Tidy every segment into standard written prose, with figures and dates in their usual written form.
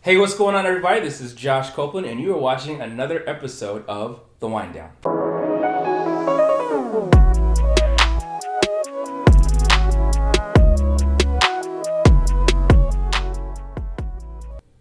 Hey, what's going on, everybody? This is Josh Copeland, and you are watching another episode of The Wind Down.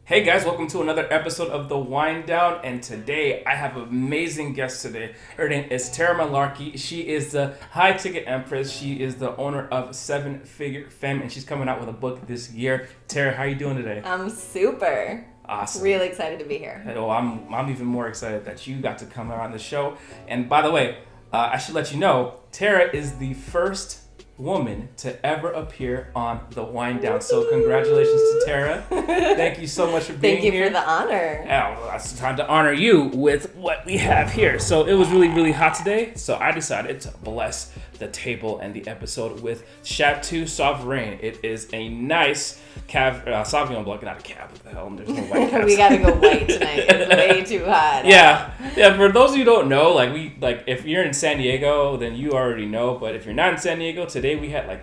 Hey guys, welcome to another episode of The Wind Down, and today I have an amazing guest today. Her name is Tara Mullarkey. She is the high ticket empress. She is the owner of Seven Figure Femme, and she's coming out with a book this year. Tara, how are you doing today? I'm super. Awesome. Really excited to be here. Well, I'm even more excited that you got to come on the show. And by the way, I should let you know, Tara is the first woman to ever appear on The Wind Down. So congratulations to Tara. Thank you so much for being here. Thank you for the honor. Yeah, well, it's time to honor you with what we have here. So it was really, really hot today. So I decided to bless the table and the episode with Chateau Souverain. It is a nice Sauvignon Blanc, not a cab. What the hell? There's no white cabs. We gotta go white tonight. It's way too hot. Yeah. For those of you who don't know, if you're in San Diego, then you already know. But if you're not in San Diego, today we had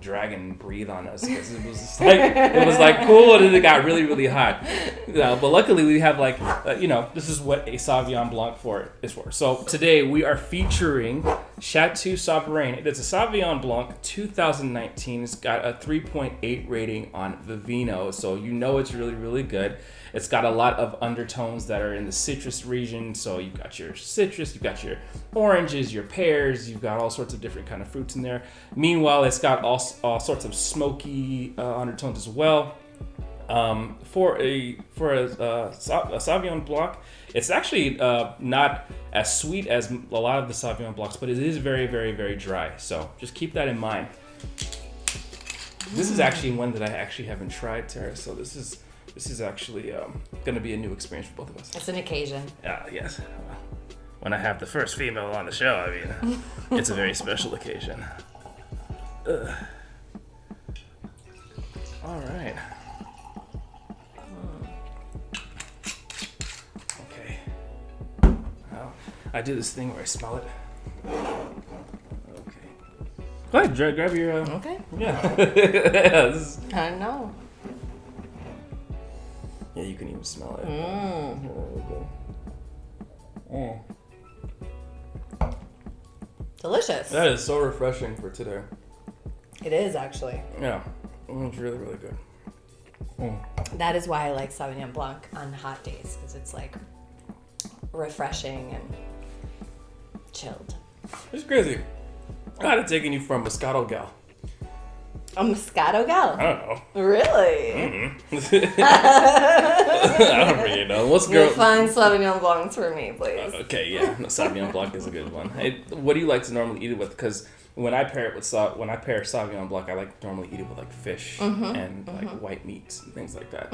dragon breathe on us because it was cool, and then it got really, really hot. But luckily we have this is what a Sauvignon Blanc is for. So today we are featuring Chateau Souverain. It's a Sauvignon Blanc 2019. It's got a 3.8 rating on Vivino, so you know it's really, really good. It's got a lot of undertones that are in the citrus region. So you've got your citrus, you've got your oranges, your pears, you've got all sorts of different kind of fruits in there. Meanwhile, it's got all sorts of smoky undertones as well. For a Sauvignon Blanc, it's actually not as sweet as a lot of the Sauvignon Blancs, but it is very, very, very dry. So just keep that in mind. This is actually one that I actually haven't tried, Tara. So this is actually going to be a new experience for both of us. It's an occasion. Yes. Well, when I have the first female on the show, I mean, it's a very special occasion. All right. Okay. Well, I do this thing where I smell it. Okay. Go ahead, grab your... Okay. Yeah. I don't know. Yeah, you can even smell it. Delicious. That is so refreshing for today. It is, actually. Yeah. It's really, really good. That is why I like Sauvignon Blanc on hot days, because it's refreshing and chilled. It's crazy. I'd have taken you for a Moscato gal. A Moscato gal? I don't know. Really? I don't really know. What's You'll find Sauvignon Blancs for me, please. Okay, yeah. No, Sauvignon Blanc is a good one. What do you like to normally eat it with? Because when I pair Sauvignon Blanc, I like to normally eat it with fish and white meats and things like that.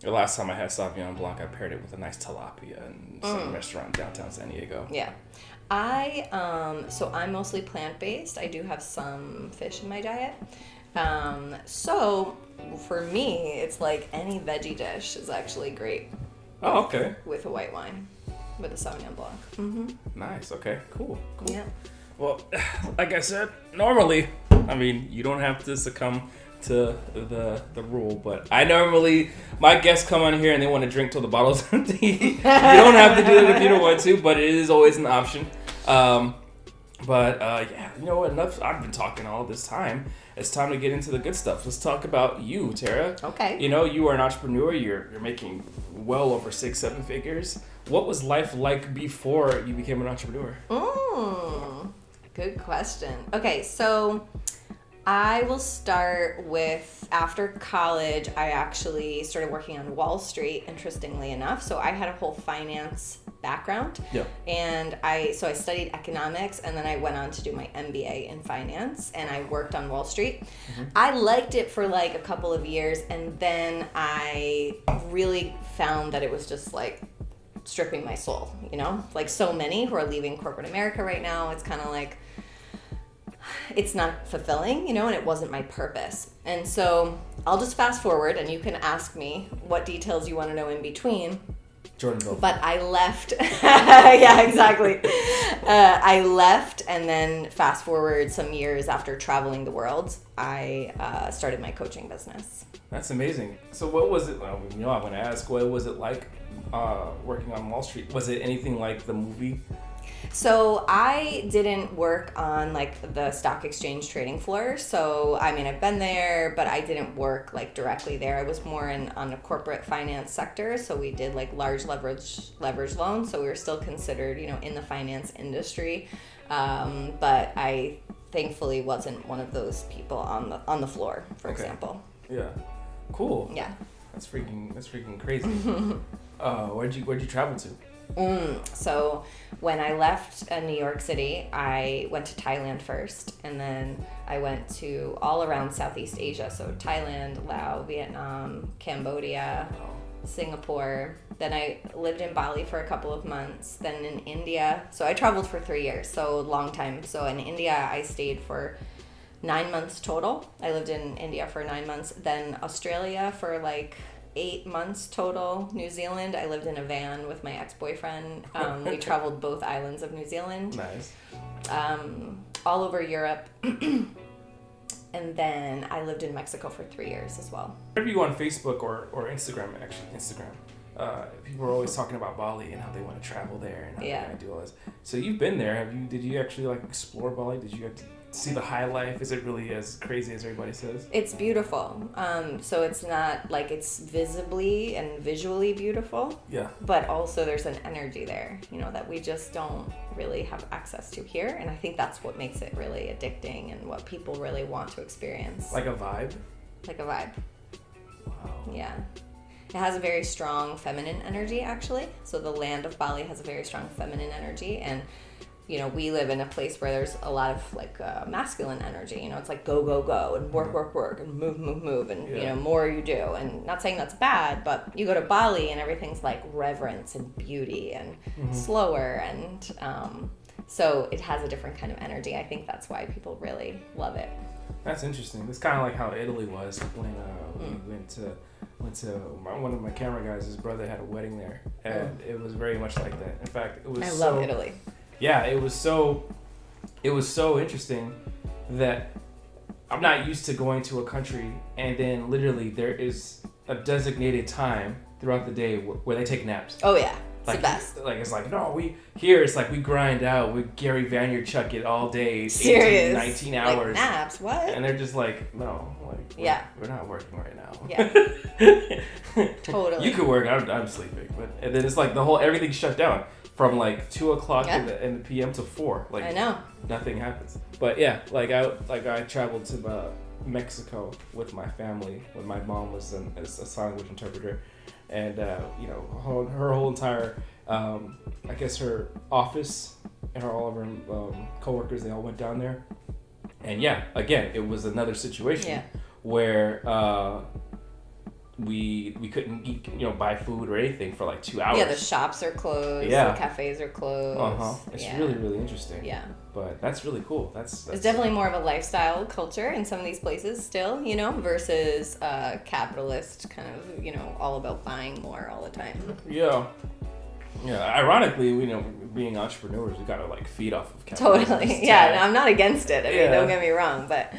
The last time I had Sauvignon Blanc, I paired it with a nice tilapia in some restaurant downtown San Diego. Yeah. So I'm mostly plant-based. I do have some fish in my diet. So for me, it's any veggie dish is actually great. Oh, okay. With a white wine, with a Sauvignon Blanc. Mm-hmm. Nice. Okay. Cool. Yeah. Well, like I said, normally, you don't have to succumb to the rule, but my guests come on here and they want to drink till the bottle's empty. You don't have to do it if you don't want to, but it is always an option. Yeah, you know what? Enough. I've been talking all this time. It's time to get into the good stuff. Let's talk about you, Tara. Okay. You are an entrepreneur. You're making well over 6-7 figures. What was life like before you became an entrepreneur? Good question. Okay, so I will start with, after college, I actually started working on Wall Street, interestingly enough. So I had a whole finance background. Yeah. And I studied economics, and then I went on to do my MBA in finance, and I worked on Wall Street. Mm-hmm. I liked it for a couple of years, and then I really found that it was just stripping my soul, so many who are leaving corporate America right now. It's kind of it's not fulfilling, and it wasn't my purpose. And so I'll just fast forward, and you can ask me what details you want to know in between. Jordanville. But I left. Yeah, exactly. I left, and then fast forward some years after traveling the world, I started my coaching business. That's amazing. So what was it? Well, I'm going to ask. What was it like working on Wall Street? Was it anything like the movie? So I didn't work on like the stock exchange trading floor. So I mean, I've been there, but I didn't work like directly there. I was more on a corporate finance sector. So we did like large leverage loans. So we were still considered, in the finance industry. But I thankfully wasn't one of those people on the floor, for example. Yeah. Cool. Yeah. That's freaking crazy. Where'd you travel to? So when I left New York City, I went to Thailand first, and then I went to all around Southeast Asia. So Thailand, Laos, Vietnam, Cambodia, Singapore. Then I lived in Bali for a couple of months. Then in India. So I traveled for 3 years, so a long time. So in India, I stayed for 9 months total. I lived in India for 9 months. Then Australia for like 8 months total. New Zealand, I lived in a van with my ex-boyfriend. We traveled both islands of New Zealand. Nice. All over Europe. And then I lived in Mexico for 3 years as well. Whenever you go on Facebook or Instagram, people are always talking about Bali and how they want to travel there and how they're going to do all this. So you've been there. Did you actually like explore Bali? Did you get to see the high life? Is it really as crazy as everybody says? It's beautiful. So it's not like it's visibly and visually beautiful. Yeah. But also there's an energy there, that we just don't really have access to here. And I think that's what makes it really addicting and what people really want to experience. Like a vibe? Like a vibe. Wow. Yeah. It has a very strong feminine energy, actually. So the land of Bali has a very strong feminine energy. And we live in a place where there's a lot of like masculine energy. It's like go, go, go and work and move and more you do. And not saying that's bad, but you go to Bali and everything's like reverence and beauty and slower, and so it has a different kind of energy. I think that's why people really love it. That's interesting. It's kind of like how Italy was when we went to one of my camera guys. His brother had a wedding there, and it was very much like that. In fact, it was. I love Italy. Yeah, it was so interesting that I'm not used to going to a country and then literally there is a designated time throughout the day where they take naps. Oh yeah, it's like, the best. Like it's like, no, it's like we grind out, we Gary Vaynerchuk it all day, Serious? 18, 19 hours. Like naps, what? And they're just like, no, like we're not working right now. Yeah. Totally. You could work, I'm sleeping, and then it's like everything's shut down. From like 2:00 in the PM to 4. Like I know. Nothing happens. But yeah, I traveled to Mexico with my family when my mom was a sign language interpreter, and her whole entire I guess her office and all of her coworkers, they all went down there, and again it was another situation where we couldn't eat, buy food or anything for like 2 hours. Yeah, the shops are closed. The cafes are closed. It's really, really interesting. Yeah. But that's really cool. That's it's definitely more of a lifestyle culture in some of these places still, versus capitalist kind of, all about buying more all the time. Yeah. Yeah. Ironically, being entrepreneurs, we gotta like feed off of capitalism. Totally. Yeah. I'm not against it. I mean, don't get me wrong, but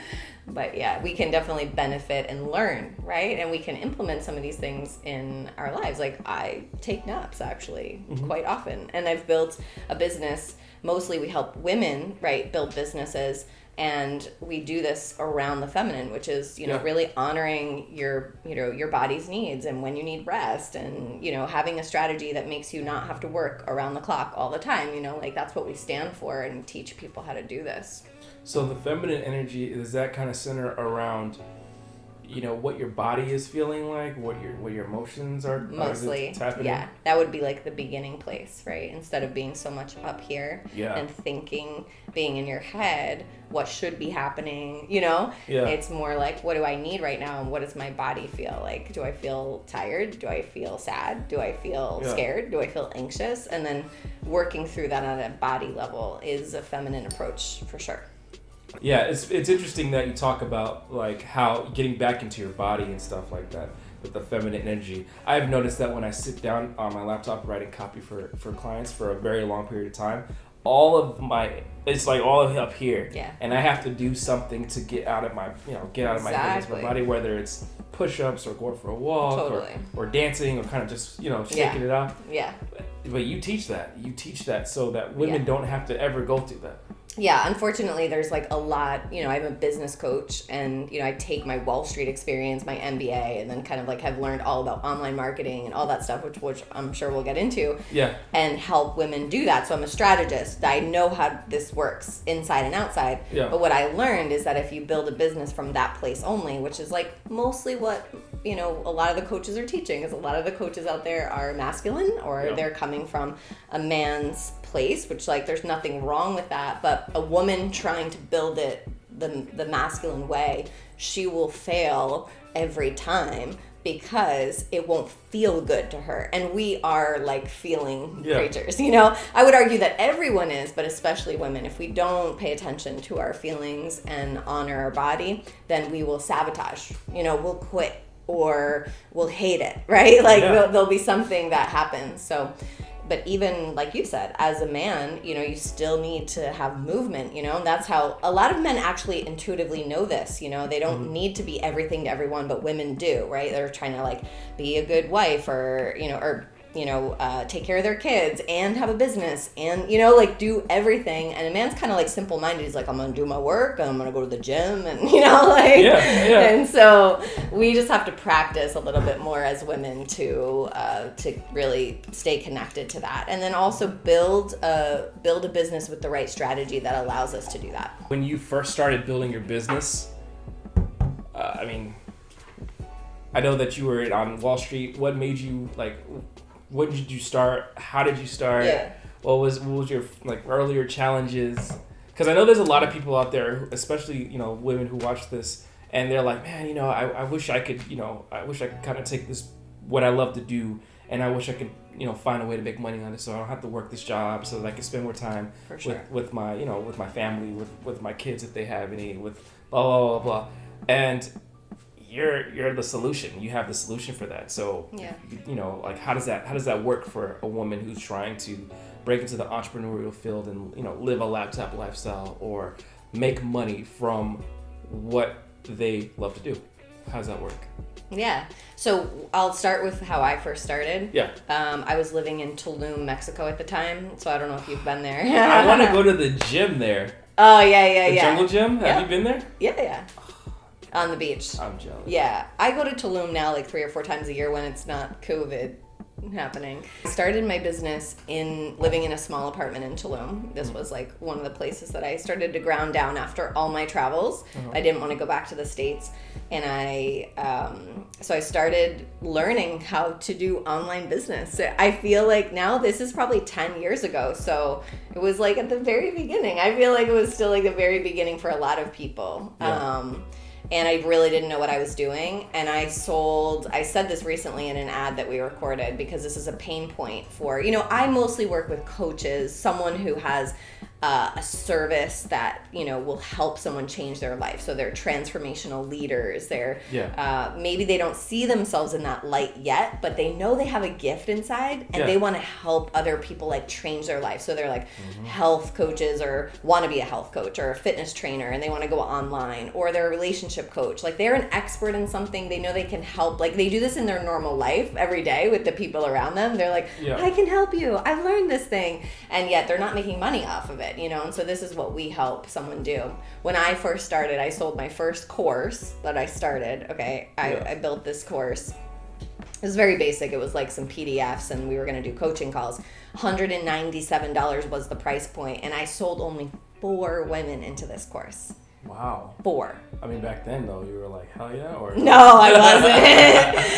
yeah, we can definitely benefit and learn, right? And we can implement some of these things in our lives. Like I take naps actually quite often, and I've built a business. Mostly we help women, right, build businesses, and we do this around the feminine, which is, really honoring your body's needs and when you need rest, and, having a strategy that makes you not have to work around the clock all the time, like that's what we stand for and teach people how to do this. So the feminine energy, is that kind of center around, what your body is feeling like, what your emotions are? Mostly, yeah. That would be like the beginning place, right? Instead of being so much up here and thinking, being in your head, what should be happening, It's more like, what do I need right now, and what does my body feel like? Do I feel tired? Do I feel sad? Do I feel scared? Do I feel anxious? And then working through that on a body level is a feminine approach for sure. Yeah, it's interesting that you talk about like how getting back into your body and stuff like that with the feminine energy. I've noticed that when I sit down on my laptop writing copy for clients for a very long period of time, it's like all of up here. Yeah. And I have to do something to get out of my my body, whether it's push-ups or going for a walk or dancing or kind of just, shaking it off. Yeah. But you teach that. So that women don't have to ever go through that. Yeah, unfortunately, there's like a lot, I'm a business coach and, I take my Wall Street experience, my MBA, and then kind of like have learned all about online marketing and all that stuff, which I'm sure we'll get into. Yeah. And help women do that. So I'm a strategist. I know how this works inside and outside. Yeah. But what I learned is that if you build a business from that place only, which is like mostly what, a lot of the coaches are teaching, because a lot of the coaches out there are masculine or they're coming from a man's place, which like there's nothing wrong with that, but a woman trying to build it the masculine way, she will fail every time because it won't feel good to her, and we are like feeling creatures. I would argue that everyone is, but especially women. If we don't pay attention to our feelings and honor our body, then we will sabotage. We'll quit or we'll hate it, right? Like there'll be something that happens. So but even like you said, as a man, you still need to have movement, and that's how a lot of men actually intuitively know this. They don't need to be everything to everyone, but women do, right? They're trying to like be a good wife or take care of their kids and have a business and, like do everything. And a man's kind of like simple-minded. He's like, I'm going to do my work and I'm going to go to the gym and, And so we just have to practice a little bit more as women to really stay connected to that. And then also build a business with the right strategy that allows us to do that. When you first started building your business, I know that you were on Wall Street. What made you when did you start? How did you start? Yeah. What was your earlier challenges? Because I know there's a lot of people out there, especially women who watch this, and they're like, man, I wish I could kind of take this what I love to do, and I wish I could find a way to make money on it, so I don't have to work this job, so that I can spend more time with my with my family, with my kids if they have any, with blah blah blah blah, and you're the solution. You have the solution for that. So how does that work for a woman who's trying to break into the entrepreneurial field and live a laptop lifestyle or make money from what they love to do? How does that work? Yeah. So I'll start with how I first started. Yeah. I was living in Tulum, Mexico at the time. So I don't know if you've been there. I want to go to the gym there. Oh, yeah. The jungle gym? Have you been there? Yeah. On the beach. I'm jealous. Yeah. I go to Tulum now like 3 or 4 times a year when it's not COVID happening. I started my business living in a small apartment in Tulum. This was like one of the places that I started to ground down after all my travels. I didn't want to go back to the States. And so I started learning how to do online business. I feel like now this is probably 10 years ago. So it was like at the very beginning. I feel like it was still like the very beginning for a lot of people. Yeah. And I really didn't know what I was doing. And I said this recently in an ad that we recorded because this is a pain point for, I mostly work with coaches, someone who has a service that, will help someone change their life. So they're transformational leaders. They're maybe they don't see themselves in that light yet, but they know they have a gift inside and they want to help other people like change their life. So they're like health coaches or want to be a health coach or a fitness trainer and they want to go online, or they're a relationship coach. Like they're an expert in something. They know they can help. Like they do this in their normal life every day with the people around them. They're like, I can help you. I've learned this thing. And yet they're not making money off of it. And so this is what we help someone do. When I first started, I sold my first course that I started. I built this course. It was very basic. It was like some PDFs and we were going to do coaching calls. $197 was the price point, and I sold only 4 women into this course. Wow. 4. I mean, back then though, you were like, hell yeah, or no, I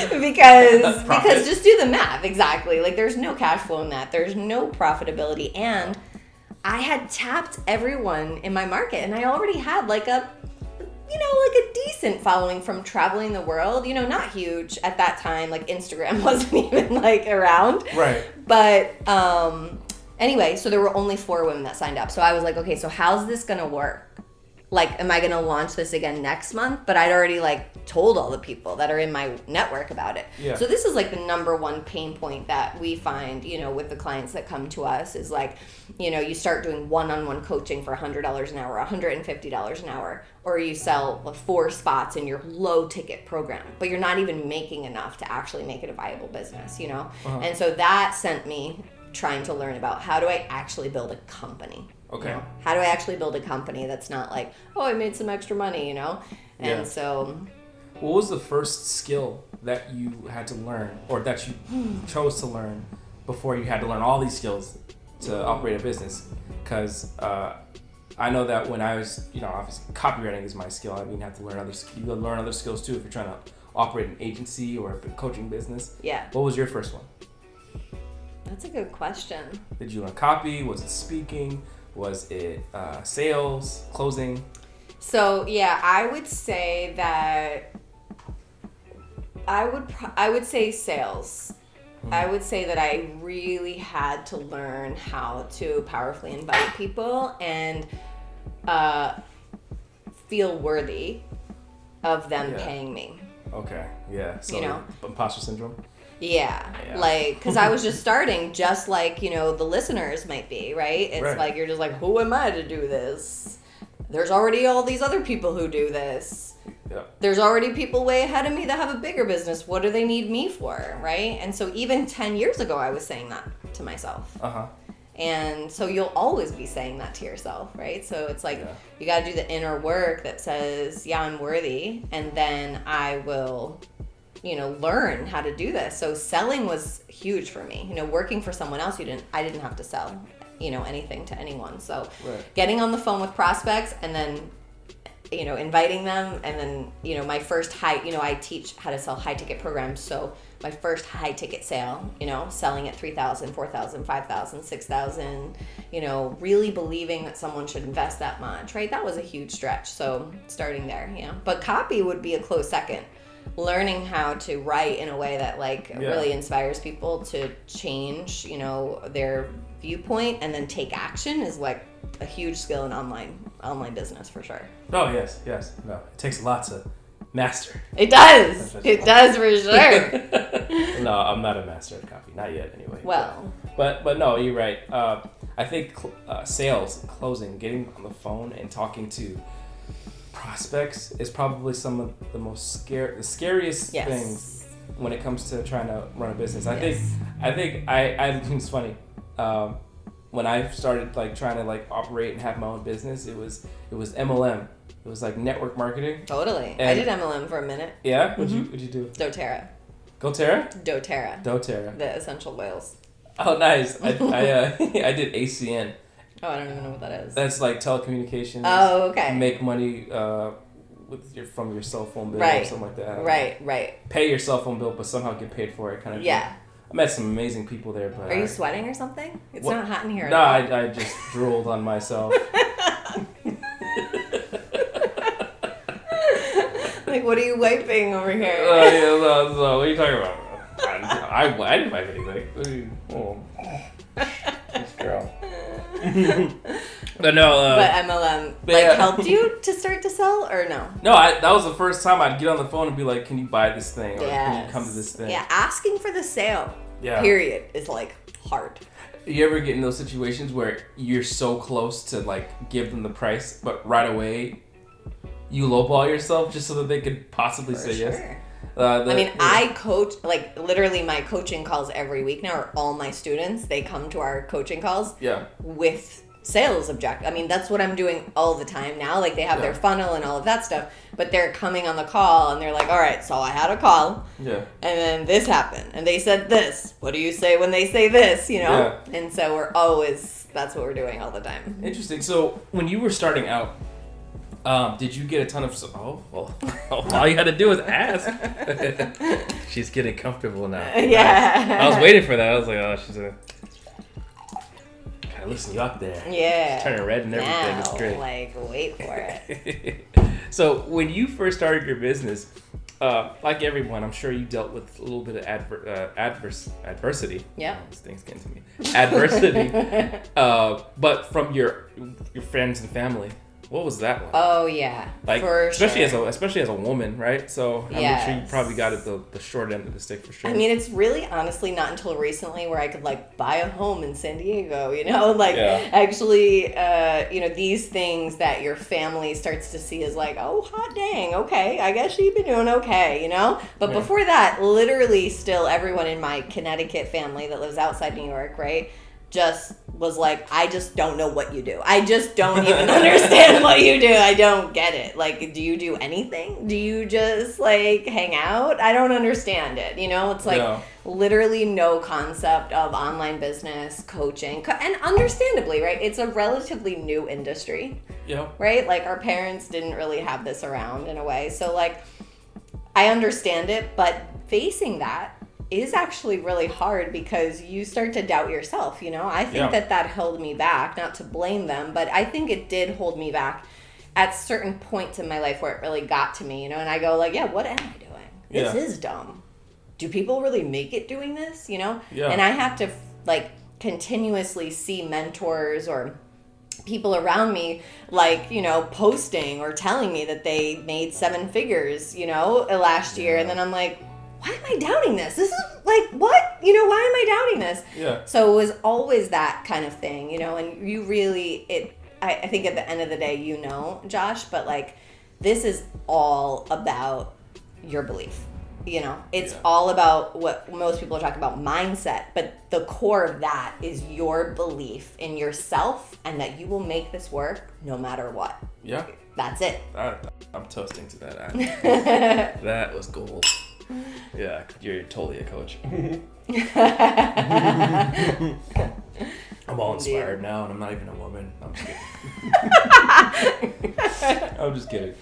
wasn't. because just do the math. Exactly. Like there's no cash flow in that. There's no profitability, and I had tapped everyone in my market, and I already had like a decent following from traveling the world. Not huge at that time. Like Instagram wasn't even like around. Right. But anyway, so there were only 4 women that signed up. So I was like, okay, so how's this gonna work? like, am I going to launch this again next month? But I'd already like told all the people that are in my network about it. Yeah. So this is like the number one pain point that we find, you know, with the clients that come to us is like, you know, you start doing one-on-one coaching for $100 an hour, $150 an hour, or you sell 4 spots in your low ticket program, but you're not even making enough to actually make it a viable business, you know? And so that sent me trying to learn about how do I actually build a company. Okay. You know? How do I actually build a company that's not like, oh, I made some extra money, you know? And so... What was the first skill that you had to learn or that you chose to learn before you had to learn all these skills to operate a business? Because I know that when I was, you know, obviously copywriting is my skill. I mean, you have to learn you learn other skills too if you're trying to operate an agency or a coaching business. Yeah. What was your first one? That's a good question. Did you learn copy? Was it speaking? Was it sales, closing? So yeah, I would say that I would say sales. I would say that I really had to learn how to powerfully invite people and feel worthy of them paying me. Okay, yeah. So, you know, imposter syndrome. Yeah. Like, because I was just starting, just like, you know, the listeners might be, right? It's like, you're just like, who am I to do this? There's already all these other people who do this. Yeah. There's already people way ahead of me that have a bigger business. What do they need me for, right? And so even 10 years ago, I was saying that to myself. Uh-huh. And so you'll always be saying that to yourself, right? So it's like, you got to do the inner work that says, yeah, I'm worthy. And then I will... you know, learn how to do this. So selling was huge for me. You know, working for someone else, I didn't have to sell, you know, anything to anyone. So getting on the phone with prospects and then, you know, inviting them. And then, you know, my first I teach how to sell high ticket programs. So my first high ticket sale, you know, selling at $3,000, $4,000, $5,000, $6,000, you know, really believing that someone should invest that much, right? That was a huge stretch. So starting there, you know, but copy would be a close second. Learning how to write in a way that like really inspires people to change, you know, their viewpoint and then take action is like a huge skill in online business for sure. Oh yes. No, it takes a lot to master. It does. It does for sure. No, I'm not a master at copy, not yet anyway. Well, but no, you're right. I think sales, closing, getting on the phone and talking to prospects is probably some of the scariest things when it comes to trying to run a business. I think it's funny. When I started like trying to like operate and have my own business, it was MLM. It was like network marketing. Totally. And I did MLM for a minute. Yeah? What'd you do? doTERRA. doTERRA. The essential oils. Oh, nice. I did ACN. Oh, I don't even know what that is. That's like telecommunications. Oh, okay. Make money from your cell phone bill or something like that. Right. Pay your cell phone bill, but somehow get paid for it, kind of. Yeah. Thing. I met some amazing people there, but. Are you sweating or something? It's not hot in here. No, I just drooled on myself. Like, what are you wiping over here? So what are you talking about? I didn't wipe anything. This girl. But no. But MLM helped you to start to sell or no? No, that was the first time I'd get on the phone and be like, "Can you buy this thing? Or can you come to this thing?" Yeah, asking for the sale. Yeah. Period is like hard. You ever get in those situations where you're so close to like give them the price, but right away you lowball yourself just so that they could possibly say yes? I coach, like literally my coaching calls every week now are all my students. They come to our coaching calls with sales object. I mean, that's what I'm doing all the time now. Like they have their funnel and all of that stuff, but they're coming on the call and they're like, all right, so I had a call and then this happened and they said this. What do you say when they say this, you know? Yeah. And so that's what we're doing all the time. Interesting. So when you were starting out, did you get a ton of... all you had to do was ask. She's getting comfortable now. Yeah. I was waiting for that. I was like, oh, she's kind of loosen you up there. Yeah. She's turning red and everything. Now, it's great. Like, wait for it. So when you first started your business, like everyone, I'm sure you dealt with a little bit of adversity. Yeah. This thing's getting to me. Adversity. But from your friends and family. What was that like? Oh yeah, Like, for especially sure. Especially as a woman, right? So I'm sure you probably got it the short end of the stick for sure. I mean, it's really honestly not until recently where I could like buy a home in San Diego, you know, like actually, you know, these things that your family starts to see as like, oh, hot dang, okay, I guess she'd been doing okay, you know. But before that, literally, still everyone in my Connecticut family that lives outside New York, right, just was like, I just don't know what you do. I just don't even understand what you do. I don't get it. Like, do you do anything? Do you just like hang out? I don't understand it. You know, it's like literally no concept of online business, coaching, and understandably, right? It's a relatively new industry. Yeah. Right? Like our parents didn't really have this around in a way. So like, I understand it, but facing that is actually really hard because you start to doubt yourself, you know? I think that held me back, not to blame them, but I think it did hold me back at certain points in my life where it really got to me, you know? And I go like, what am I doing? This is dumb. Do people really make it doing this, you know? Yeah. And I have to like continuously see mentors or people around me like, you know, posting or telling me that they made 7 figures, you know, last year. And then I'm like, why am I doubting this? This is like, what? You know, why am I doubting this? Yeah. So it was always that kind of thing, you know, and you really, I think at the end of the day, you know, Josh, but like, this is all about your belief. You know, it's all about what most people are talking about, mindset, but the core of that is your belief in yourself and that you will make this work no matter what. Yeah. That's it. I'm toasting to that. That was gold. Yeah, you're totally a coach. I'm all inspired now, and I'm not even a woman. I'm just kidding. I'm just kidding.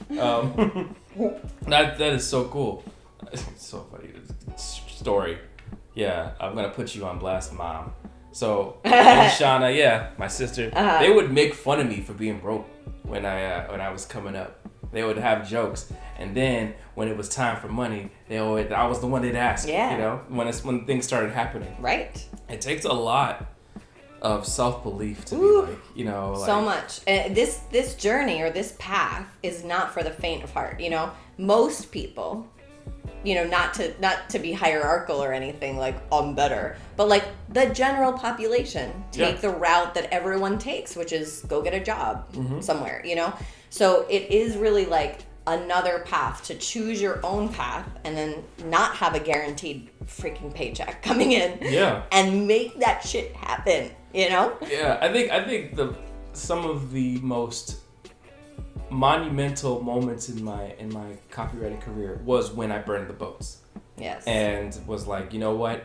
That is so cool. It's so funny. Story. Yeah, I'm gonna put you on blast, Mom. So, and Shauna, my sister, they would make fun of me for being broke when I was coming up. They would have jokes, and then when it was time for money, I was the one they'd ask. Yeah. You know, when things started happening. Right. It takes a lot of self-belief to be like, you know, like, so much. This journey or this path is not for the faint of heart. You know, most people, you know, not to be hierarchical or anything, like I'm better, but like the general population take the route that everyone takes, which is go get a job somewhere, you know? So it is really like another path to choose your own path and then not have a guaranteed freaking paycheck coming in and make that shit happen, you know? Yeah, I think some of the most monumental moments in my copywriting career was when I burned the boats. Yes. And was like, you know what?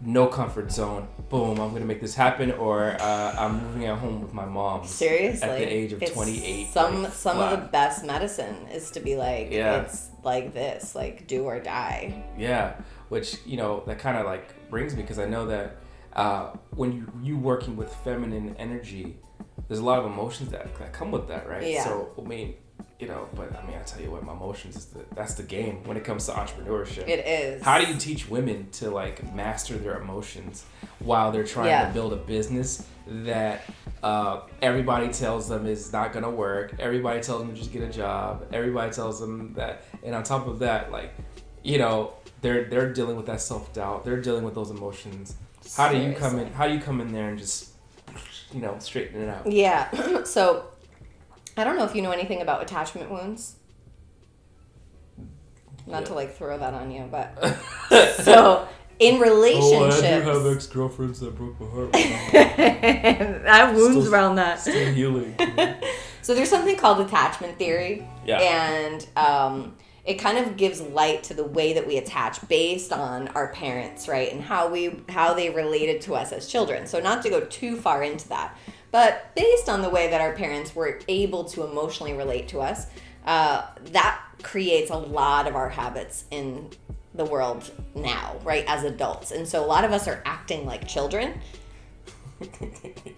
No comfort zone. Boom, I'm gonna make this happen, or I'm moving at home with my mom. Seriously. At the age of 28. Some of the best medicine is to be like, it's like this, like do or die. Yeah, which, you know, that kind of like brings me, because I know that when you working with feminine energy, there's a lot of emotions that come with that, right? Yeah. So, I mean, you know, but I mean, I tell you what, my emotions that's the game when it comes to entrepreneurship. It is. How do you teach women to like master their emotions while they're trying to build a business that everybody tells them is not gonna work? Everybody tells them to just get a job. Everybody tells them that, and on top of that, like, you know, they're dealing with that self-doubt. They're dealing with those emotions. How do you come in there and just, you know, straighten it out? Yeah. So I don't know if you know anything about attachment wounds. Not to like throw that on you, but so in relationships. I do have ex-girlfriends that broke my heart. I have wounds around that. Still healing. So there's something called attachment theory. Yeah. And it kind of gives light to the way that we attach based on our parents, right? And how they related to us as children. So not to go too far into that, but based on the way that our parents were able to emotionally relate to us, that creates a lot of our habits in the world now, right, as adults. And so a lot of us are acting like children.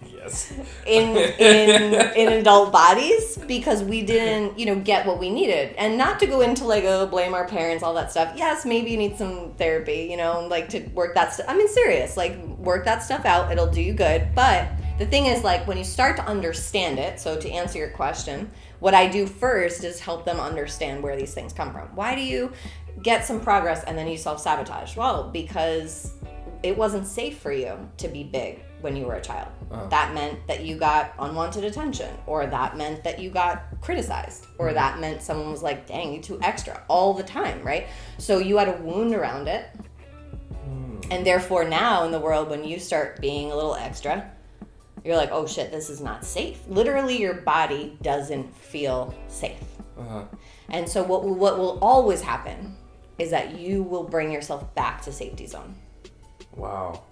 Yes. in adult bodies because we didn't, you know, get what we needed. And not to go into like, blame our parents, all that stuff. Yes, maybe you need some therapy, you know, like to work that stuff. I mean, serious, like work that stuff out. It'll do you good. But The thing is, like, when you start to understand it, so to answer your question, what I do first is help them understand where these things come from. Why do you get some progress and then you self-sabotage? Well, because it wasn't safe for you to be big when you were a child. That meant that you got unwanted attention, or that meant that you got criticized, or that meant someone was like, dang, you too extra all the time, right? So you had a wound around it. And therefore now in the world, when you start being a little extra, you're like, oh shit, this is not safe. Literally, your body doesn't feel safe. And so what will always happen is that you will bring yourself back to safety zone. Wow.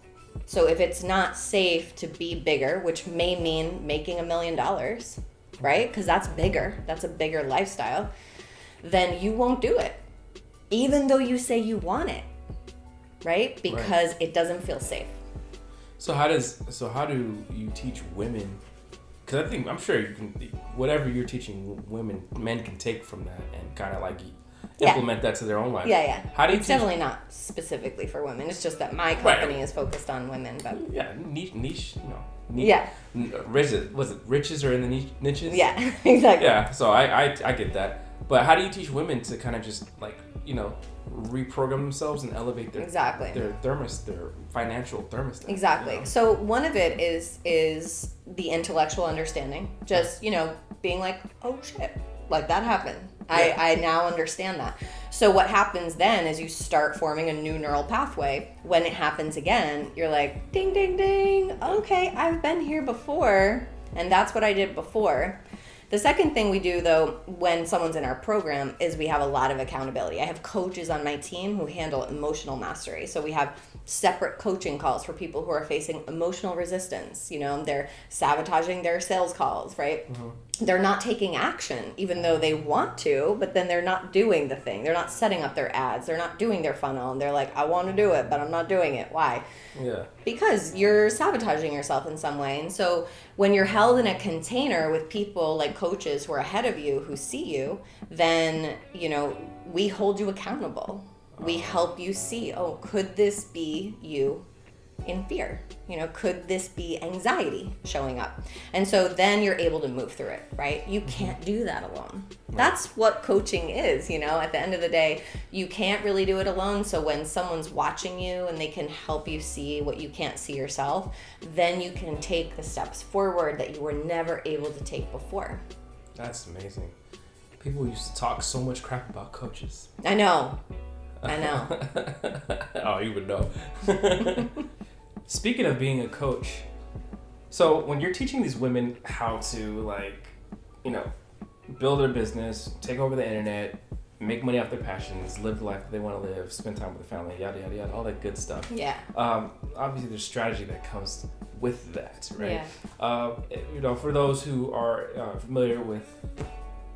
So if it's not safe to be bigger, which may mean making $1 million, right? Because that's bigger. That's a bigger lifestyle. Then you won't do it, even though you say you want it, right? Because it doesn't feel safe. So how do you teach women? Because I'm sure you can, whatever you're teaching women, men can take from that and kind of like implement that to their own life. Yeah. How do you it's definitely not specifically for women. It's just that my company is focused on women. But niche. Riches are in the niches? Yeah, exactly. Yeah, so I get that. But how do you teach women to kind of just like, reprogram themselves and elevate their financial thermostat? Exactly. So one of it is the intellectual understanding. Just, being like, oh shit, like that happened. Yeah. I now understand that. So what happens then is you start forming a new neural pathway. When it happens again, you're like, ding, ding, ding. Okay, I've been here before. And that's what I did before. The second thing we do, though, when someone's in our program is we have a lot of accountability. I have coaches on my team who handle emotional mastery. So we have separate coaching calls for people who are facing emotional resistance. They're sabotaging their sales calls, right? They're not taking action, even though they want to, but then they're not doing the thing. They're not setting up their ads. They're not doing their funnel. And they're like, I want to do it, but I'm not doing it. Why? Yeah. Because you're sabotaging yourself in some way. And so when you're held in a container with people like coaches who are ahead of you, who see you, then, we hold you accountable. We help you see, could this be you in fear? Could this be anxiety showing up? And so then you're able to move through it, right? You can't do that alone. Right. That's what coaching is, at the end of the day, you can't really do it alone. So when someone's watching you and they can help you see what you can't see yourself, then you can take the steps forward that you were never able to take before. That's amazing. People used to talk so much crap about coaches. I know. Oh, you would know. Speaking of being a coach, so when you're teaching these women how to build their business, take over the internet, make money off their passions, live the life that they want to live, spend time with their family, yada, yada, yada, all that good stuff. Yeah. Obviously there's strategy that comes with that, right? Yeah. For those who are familiar with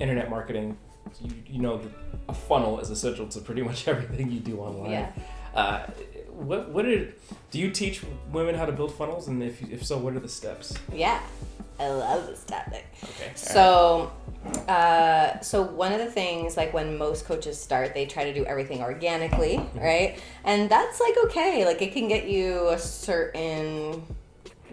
internet marketing, you know that a funnel is essential to pretty much everything you do online. Yeah. Do you teach women how to build funnels, and if so, what are the steps? Yeah, I love this topic. Okay. So one of the things, like when most coaches start, they try to do everything organically, right? And that's okay. It can get you a certain,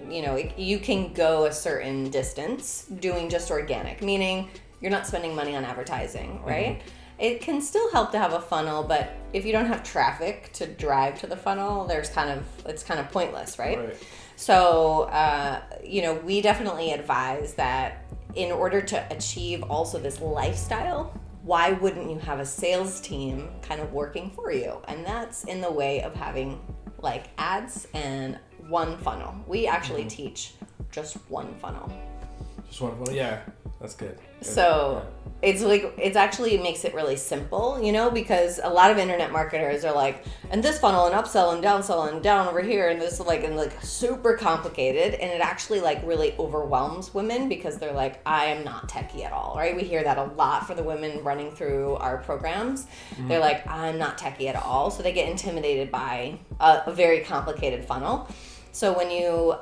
you can go a certain distance doing just organic, meaning you're not spending money on advertising, right? Mm-hmm. It can still help to have a funnel, but if you don't have traffic to drive to the funnel, it's kind of pointless, right? So, we definitely advise that in order to achieve also this lifestyle, why wouldn't you have a sales team kind of working for you? And that's in the way of having ads and one funnel. We actually teach just one funnel. Just one funnel, yeah. That's good. So it's actually makes it really simple, because a lot of internet marketers are like, and this funnel and upsell and downsell and down over here and this and super complicated, and it actually really overwhelms women because they're like, I am not techie at all, right? We hear that a lot for the women running through our programs. Mm-hmm. They're like, I'm not techie at all, so they get intimidated by a very complicated funnel. So when you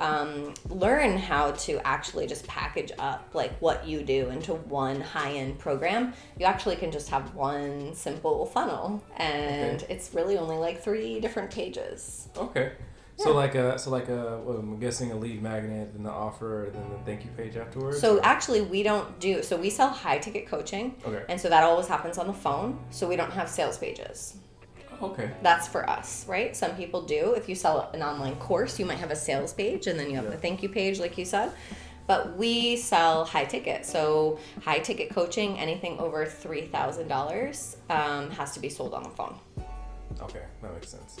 learn how to actually just package up what you do into one high-end program, you actually can just have one simple funnel, and it's really only 3 different pages. Okay. So like well, I'm guessing a lead magnet, then the offer, and then the thank you page afterwards. So actually, we don't do. So we sell high ticket coaching. Okay. And so that always happens on the phone. So we don't have sales pages. Okay. That's for us, right? Some people do. If you sell an online course, you might have a sales page, and then you have the thank you page, like you said. But we sell high ticket. So high ticket coaching, anything over $3,000 has to be sold on the phone. Okay, that makes sense.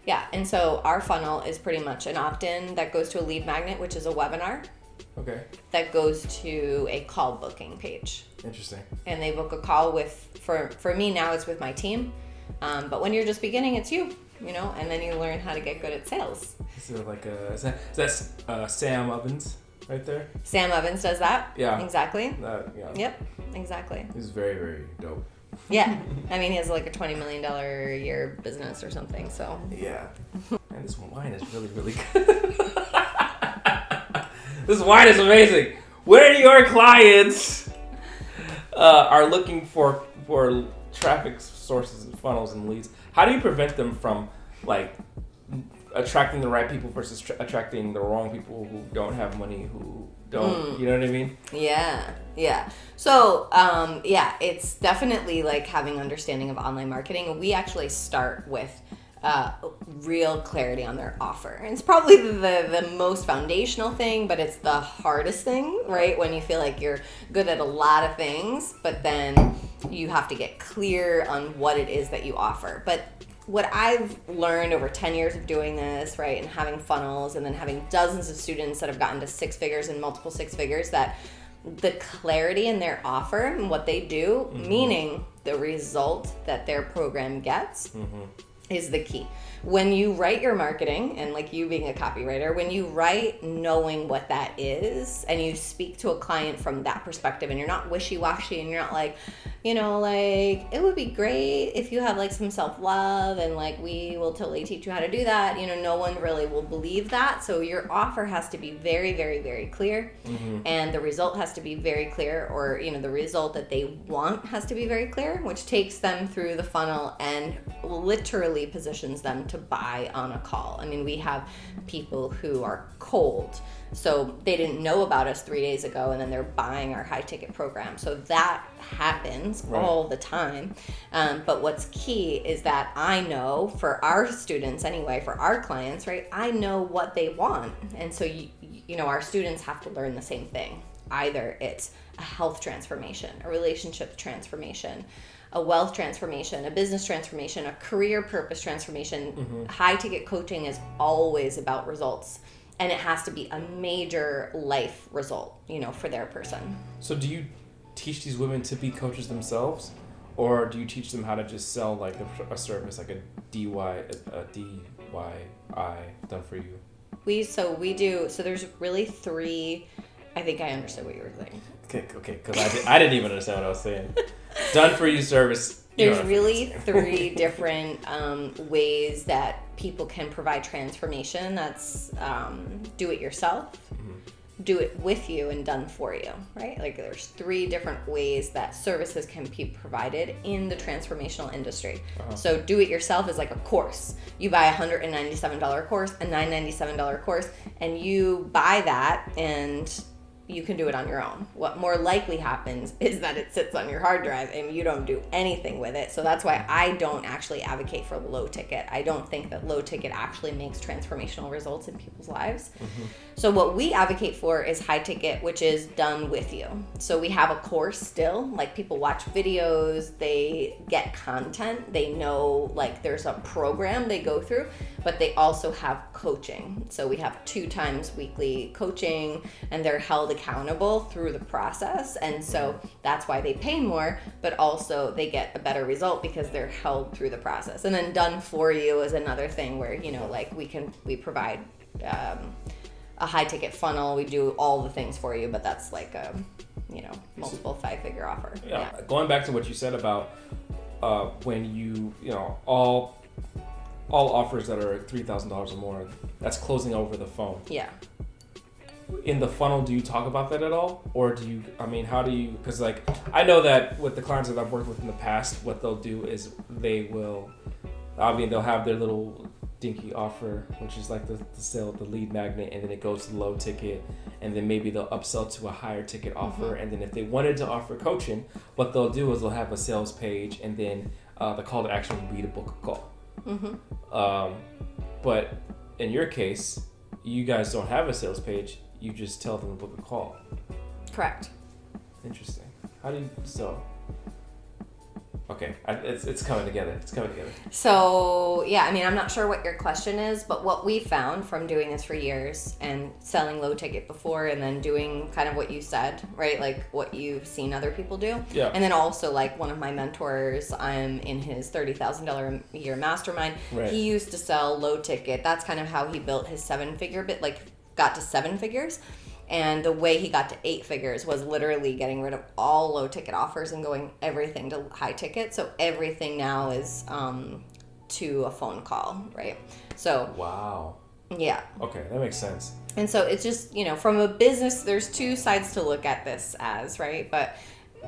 Yeah, and so our funnel is pretty much an opt-in that goes to a lead magnet, which is a webinar. Okay. That goes to a call booking page. Interesting. And they book a call with, for me now, it's with my team. But when you're just beginning, it's you, and then you learn how to get good at sales. So is that Sam Ovens right there? Sam Evans does that. Yeah. Exactly. Yeah. Yep, exactly. He's very, very dope. Yeah. I mean, he has like a $20 million a year business or something, so. Yeah. Man, this wine is really, really good. This wine is amazing. Where your clients are looking for traffic sources and funnels and leads, how do you prevent them from like attracting the right people versus attracting the wrong people who don't have money, who don't, you know what I mean? Yeah. So, it's definitely like having understanding of online marketing. We actually start with real clarity on their offer. And it's probably the most foundational thing, but it's the hardest thing, right? When you feel like you're good at a lot of things, but then you have to get clear on what it is that you offer. But what I've learned over 10 years of doing this, right, and having funnels and then having dozens of students that have gotten to six figures and multiple six figures, that the clarity in their offer and what they do, meaning the result that their program gets, is the key. When you write your marketing, and like you being a copywriter, when you write knowing what that is, and you speak to a client from that perspective, and you're not wishy-washy, and you're not like, it would be great if you have like some self-love, and like we will totally teach you how to do that. No one really will believe that. So your offer has to be very, very, very clear, and the result has to be very clear, or the result that they want has to be very clear, which takes them through the funnel and literally positions them to buy on a call. I mean, we have people who are cold, so they didn't know about us 3 days ago, and then they're buying our high ticket program. So that happens all the time. But what's key is that I know, for our students anyway, for our clients, right, I know what they want. And so, our students have to learn the same thing. Either it's a health transformation, a relationship transformation, a wealth transformation, a business transformation, a career purpose transformation. High ticket coaching is always about results, and it has to be a major life result, for their person. So do you teach these women to be coaches themselves, or do you teach them how to just sell like a service, like a DIY done for you? We do. So there's really three. I think I understood what you were saying. Okay, because I didn't even understand what I was saying. Done for you service. There's really three different ways that people can provide transformation. That's do it yourself, do it with you, and done for you, right? Like there's three different ways that services can be provided in the transformational industry. So do it yourself is like a course. You buy a $197 course, a $997 course, and you buy that and you can do it on your own. What more likely happens is that it sits on your hard drive and you don't do anything with it. So that's why I don't actually advocate for low ticket. I don't think that low ticket actually makes transformational results in people's lives. So what we advocate for is high ticket, which is done with you. So we have a course still, like people watch videos, they get content, they know like there's a program they go through, but they also have coaching. So we have 2 times weekly coaching, and they're held accountable through the process. And so that's why they pay more, but also they get a better result because they're held through the process. And then done for you is another thing where, like we provide a high ticket funnel. We do all the things for you, but that's like a, multiple 5-figure offer. Yeah. Going back to what you said about when you all offers that are $3,000 or more, that's closing over the phone. Yeah. In the funnel, do you talk about that at all? Or how do you, because like, I know that with the clients that I've worked with in the past, what they'll do is they'll have their little dinky offer, which is like the sale, the lead magnet, and then it goes to low ticket, and then maybe they'll upsell to a higher ticket offer, and then if they wanted to offer coaching, what they'll do is they'll have a sales page, and then the call to action will be to book a call. But in your case, you guys don't have a sales page. You just tell them to book a call. Correct. Interesting. How do you Okay, it's coming together. It's coming together. So, yeah, I mean, I'm not sure what your question is, but what we found from doing this for years and selling low ticket before and then doing kind of what you said, right? Like what you've seen other people do. Yeah. And then also like one of my mentors, I'm in his $30,000 a year mastermind. Right. He used to sell low ticket. That's kind of how he built his 7-figure bit, like got to 7 figures. And the way he got to 8 figures was literally getting rid of all low ticket offers and going everything to high ticket. So everything now is to a phone call, right? So wow. Yeah. Okay, that makes sense. And so it's just, from a business, there's 2 sides to look at this as, right? But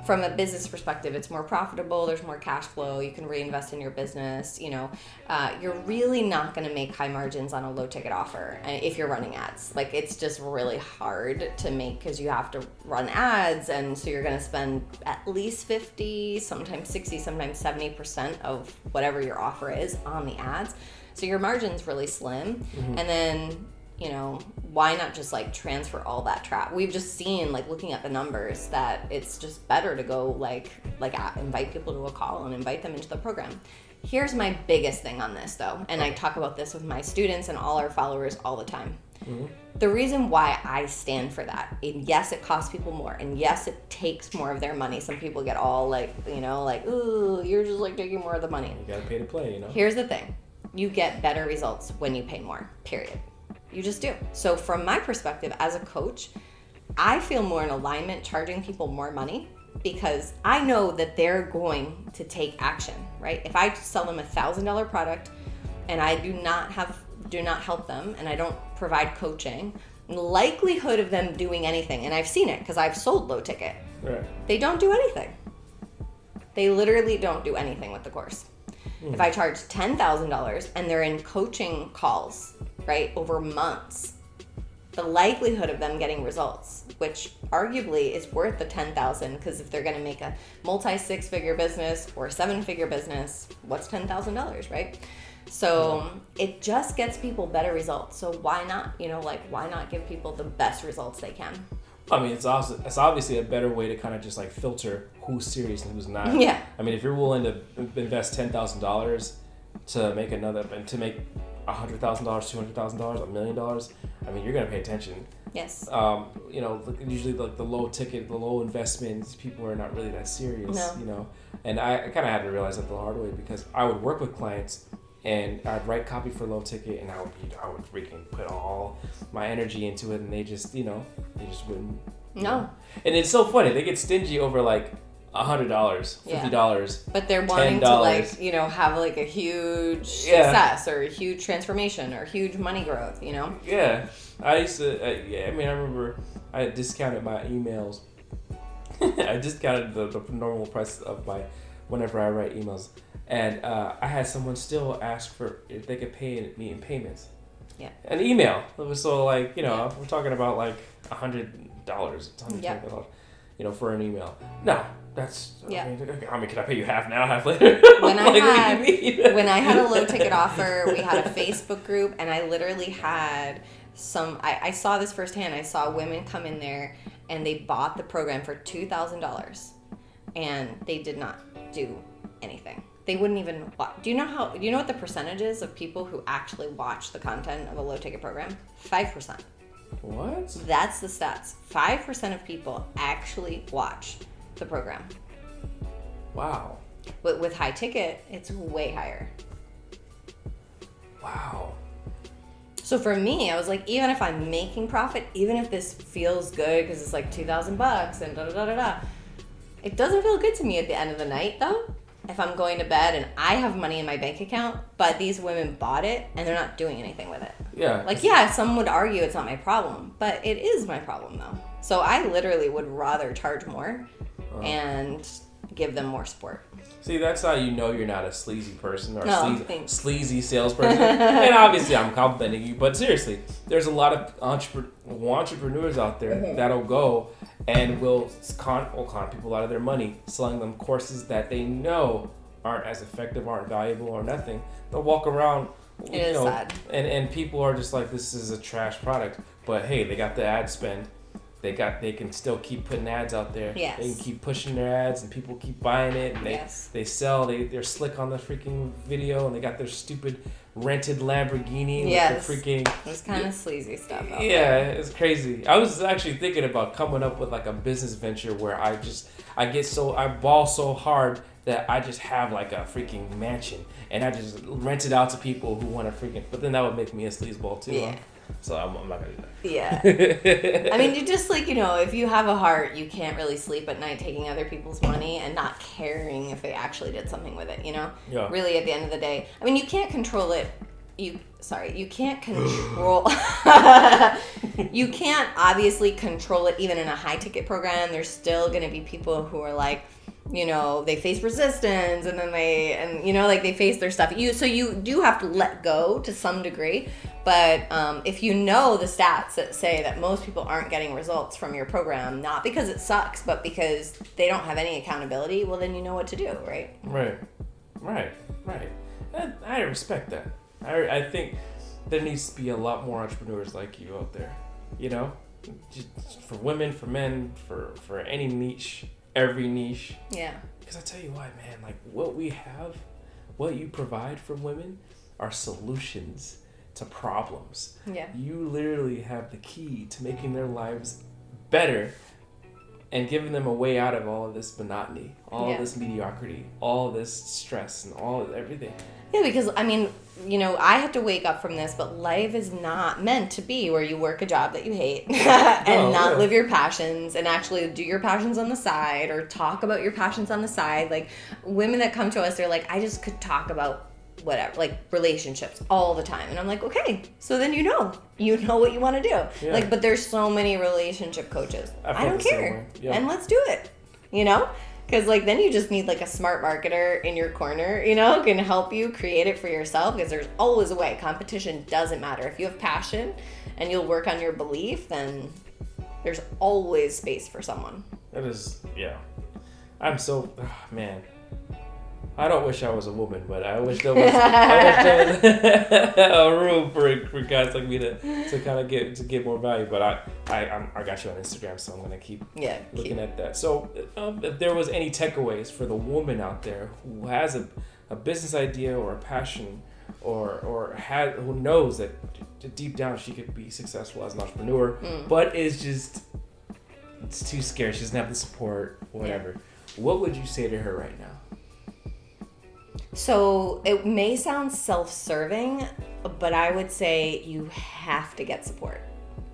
from a business perspective, it's more profitable. There's more cash flow. You can reinvest in your business. You're really not going to make high margins on a low ticket offer if you're running ads. Like it's just really hard to make because you have to run ads. And so you're going to spend at least 50, sometimes 60, sometimes 70% of whatever your offer is on the ads. So your margin's really slim. And then why not just like transfer all that traffic? We've just seen like looking at the numbers that it's just better to go like invite people to a call and invite them into the program. Here's my biggest thing on this though, and I talk about this with my students and all our followers all the time. The reason why I stand for that, and yes, it costs people more, and yes, it takes more of their money. Some people get all like, ooh, you're just like taking more of the money. You gotta pay to play, Here's the thing. You get better results when you pay more, period. You just do. So from my perspective as a coach, I feel more in alignment charging people more money because I know that they're going to take action, right? If I sell them $1,000 product and I do not help them and I don't provide coaching, likelihood of them doing anything, and I've seen it because I've sold low ticket. Right. They don't do anything. They literally don't do anything with the course. If I charge $10,000 and they're in coaching calls, right, over months, the likelihood of them getting results, which arguably is worth the $10,000, because if they're going to make a multi-6-figure business or 7-figure business, what's $10,000, right? So it just gets people better results. So why not, why not give people the best results they can? I mean, it's obviously a better way to kind of just like filter who's serious and who's not. Yeah. I mean, if you're willing to invest $10,000 to make $100,000, $200,000, $1 million, I mean, you're gonna pay attention. Yes. Usually like the low ticket, the low investments, people are not really that serious. No. And I kind of had to realize that the hard way because I would work with clients and I'd write copy for low ticket and I would freaking put all my energy into it and they just wouldn't. No. And it's so funny. They get stingy over like $100, $50. But they're wanting $10. To have like a huge success or a huge transformation or huge money growth, Yeah. I used to, I remember I had discounted my emails. I discounted the normal price of whenever I write emails. And I had someone still ask for if they could pay me in payments. Yeah. An email. It was so like, we're talking about like $100, $120, for an email. No, that's, I mean, can I pay you half now, half later? When I had a low ticket offer, we had a Facebook group and I literally had I saw this firsthand. I saw women come in there and they bought the program for $2,000 and they did not do anything. They wouldn't even watch. Do you know what the percentage is of people who actually watch the content of a low ticket program? 5%. What? That's the stats. 5% of people actually watch the program. Wow. But with high ticket, it's way higher. Wow. So for me, I was like, even if I'm making profit, even if this feels good because it's like $2,000 and da-da-da-da-da, it doesn't feel good to me at the end of the night though. If I'm going to bed and I have money in my bank account, but these women bought it and they're not doing anything with it. Yeah. Some would argue it's not my problem, but it is my problem though. So I literally would rather charge more and give them more support. See, that's how you know you're not a sleazy person or sleazy thanks. salesperson. And obviously, I'm complimenting you, but seriously, there's a lot of entrepreneurs out there that'll go and will con people out of their money, selling them courses that they know aren't as effective, aren't valuable, or nothing. They'll walk around, sad. And people are just like, this is a trash product. But hey, they got the ad spend. They can still keep putting ads out there. Yes. They can keep pushing their ads and people keep buying it and they sell. They're slick on the freaking video and they got their stupid rented Lamborghini with the freaking... There's kind of sleazy stuff out there. Yeah, it's crazy. I was actually thinking about coming up with like a business venture where I ball so hard that I just have like a freaking mansion and I just rent it out to people who want to freaking... But then that would make me a sleazeball too. Yeah. Huh? So I'm not going to do that. Yeah. I mean, you just like, if you have a heart, you can't really sleep at night taking other people's money and not caring if they actually did something with it, Yeah. Really, at the end of the day. I mean, you can't control it. You can't control... You can't obviously control it even in a high-ticket program. There's still going to be people who are like, they face resistance and then they face their stuff. So you do have to let go to some degree. But if the stats that say that most people aren't getting results from your program, not because it sucks, but because they don't have any accountability, well, then you know what to do, right? Right. And I respect that. I think there needs to be a lot more entrepreneurs like you out there, just for women, for men, for any niche, every niche. Yeah. Because I tell you what, man, like what we have, what you provide for women are solutions to problems. Yeah. You literally have the key to making their lives better and giving them a way out of all of this monotony, all of this mediocrity, all of this stress and everything. Yeah, because I mean, I have to wake up from this, but life is not meant to be where you work a job that you hate and live your passions and actually do your passions on the side or talk about your passions on the side. Like women that come to us, they're like, I just could talk about whatever, like relationships all the time. And I'm like, okay, so then you know what you want to do. Yeah. Like, but there's so many relationship coaches. I don't care. Yeah. And let's do it, Because then you just need a smart marketer in your corner, who can help you create it for yourself because there's always a way. Competition doesn't matter. If you have passion and you'll work on your belief, then there's always space for someone. That is, yeah. I'm so, man. I don't wish I was a woman, but I wish there was, a room for guys like me to kind of get more value. But I got you on Instagram, so I'm gonna keep looking at that. So if there was any takeaways for the woman out there who has a business idea or a passion, or who knows that deep down she could be successful as an entrepreneur, but it's too scared. She doesn't have the support, whatever. What would you say to her right now? So it may sound self-serving, but I would say you have to get support.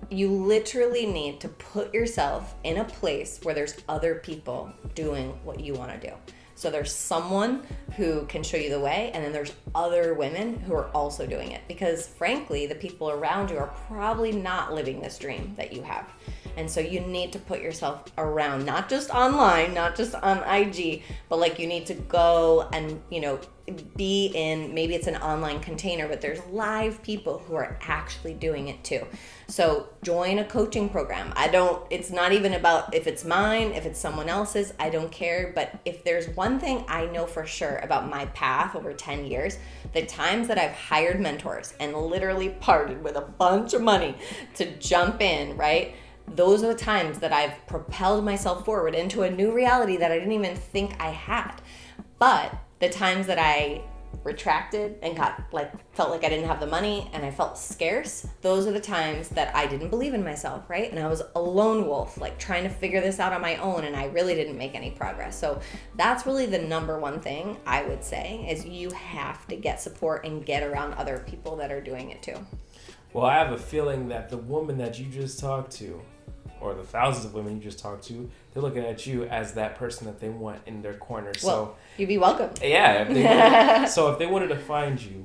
You literally need to put yourself in a place where there's other people doing what you want to do. So there's someone who can show you the way, and then there's other women who are also doing it. Because frankly, the people around you are probably not living this dream that you have. And so you need to put yourself around, not just online, not just on IG, but you need to go and, be in, maybe it's an online container, but there's live people who are actually doing it too. So join a coaching program. It's not even about if it's mine, if it's someone else's, I don't care. But if there's one thing I know for sure about my path over 10 years, the times that I've hired mentors and literally parted with a bunch of money to jump in, right? Those are the times that I've propelled myself forward into a new reality that I didn't even think I had. But the times that I retracted and felt like I didn't have the money and I felt scarce, those are the times that I didn't believe in myself, right? And I was a lone wolf, trying to figure this out on my own, and I really didn't make any progress. So that's really the number one thing I would say is you have to get support and get around other people that are doing it too. Well, I have a feeling that the woman that you just talked to, or the thousands of women you just talked to, they're looking at you as that person that they want in their corner. Well, you'd be welcome. Yeah. If they wanted to find you,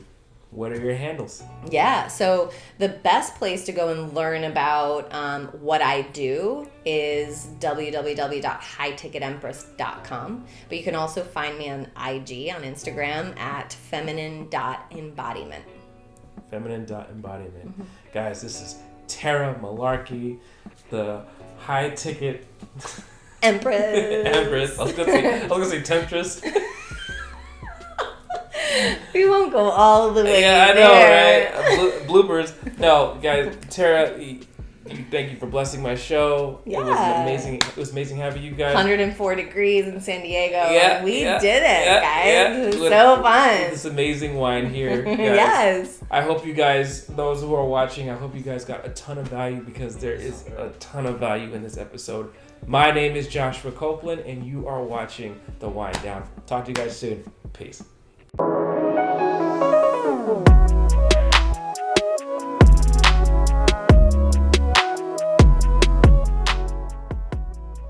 what are your handles? Yeah, so the best place to go and learn about what I do is www.hightticketempress.com. But you can also find me on IG, on Instagram, at feminine.embodiment. Feminine.embodiment. Mm-hmm. Guys, this is Tara Mullarkey, the high ticket Empress. I was gonna say temptress. We won't go all the way. Yeah, I know, there. right? Bloopers. No, guys, Tara, thank you for blessing my show. Yeah. It was amazing. It was amazing having you guys. 104 degrees in San Diego. Yeah, we did it, guys. Yeah. It was so fun. This amazing wine here. Guys. Yes. I hope you guys, those who are watching, I hope you guys got a ton of value because there is a ton of value in this episode. My name is Joshua Copeland, and you are watching The Wine Down. Talk to you guys soon. Peace.